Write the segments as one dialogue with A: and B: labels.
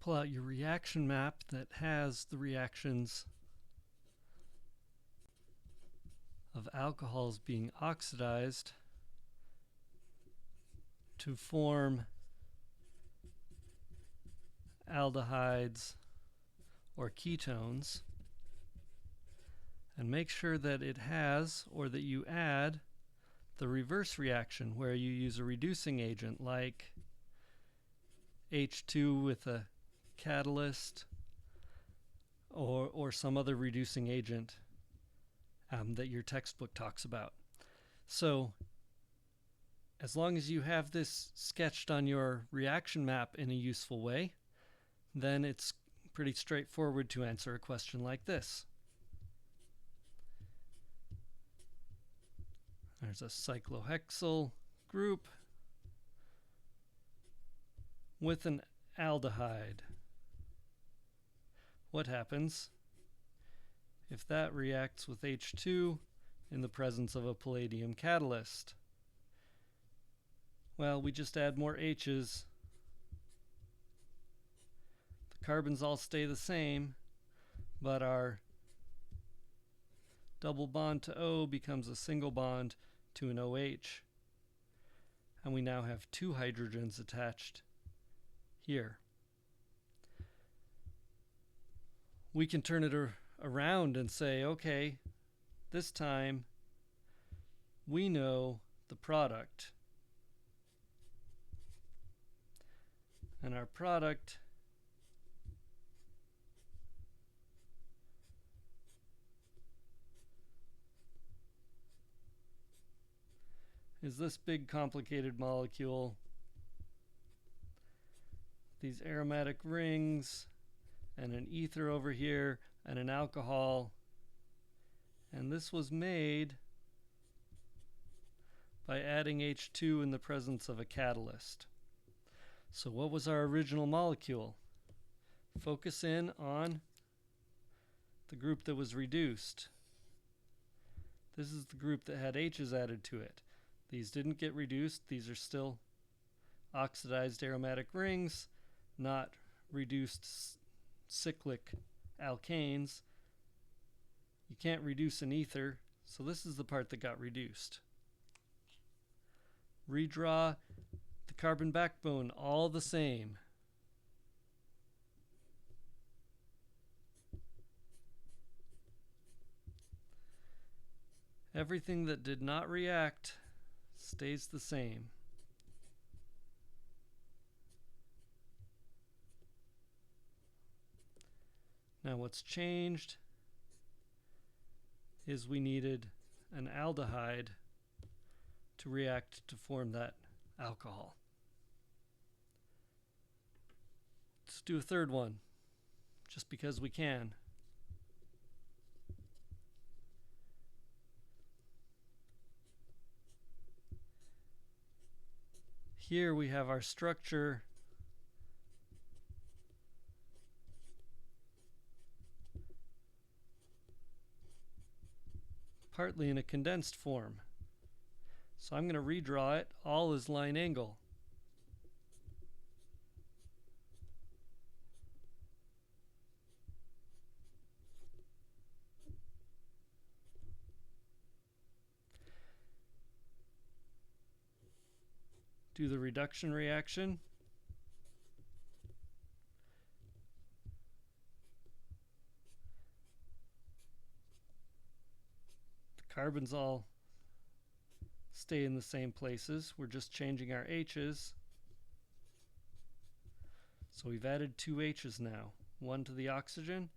A: pull out your reaction map that has the reactions of alcohols being oxidized to form aldehydes or ketones, and make sure that it has, or that you add, the reverse reaction where you use a reducing agent like H2 with a catalyst or some other reducing agent that your textbook talks about. So as long as you have this sketched on your reaction map in a useful way, then it's pretty straightforward to answer a question like this. There's a cyclohexyl group with an aldehyde. What happens if that reacts with H2 in the presence of a palladium catalyst? Well, we just add more H's. The carbons all stay the same, but our double bond to O becomes a single bond to an OH. And we now have two hydrogens attached here. We can turn it around and say, okay, this time we know the product. And our product is this big complicated molecule, these aromatic rings, and an ether over here, and an alcohol. And this was made by adding H2 in the presence of a catalyst. So what was our original molecule? Focus in on the group that was reduced. This is the group that had H's added to it. These didn't get reduced. These are still oxidized aromatic rings, not reduced cyclic alkanes. You can't reduce an ether, so this is the part that got reduced. Redraw the carbon backbone all the same. Everything that did not react stays the same. Now what's changed is we needed an aldehyde to react to form that alcohol. Let's do a third one, just because we can. Here we have our structure partly in a condensed form. So I'm going to redraw it all as line angle. Do the reduction reaction. The carbons all stay in the same places. We're just changing our H's. So we've added two H's now, one to the oxygen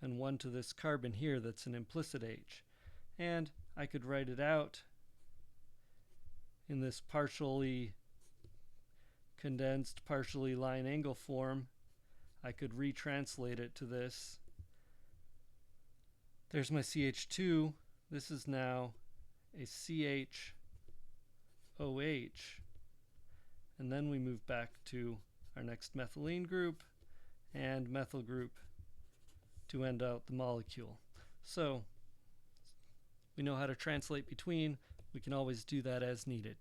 A: and one to this carbon here that's an implicit H. And I could write it out in this partially condensed, partially line angle form. I could retranslate it to this. There's my CH2. This is now a CHOH. And then we move back to our next methylene group and methyl group to end out the molecule. So we know how to translate between. We can always do that as needed.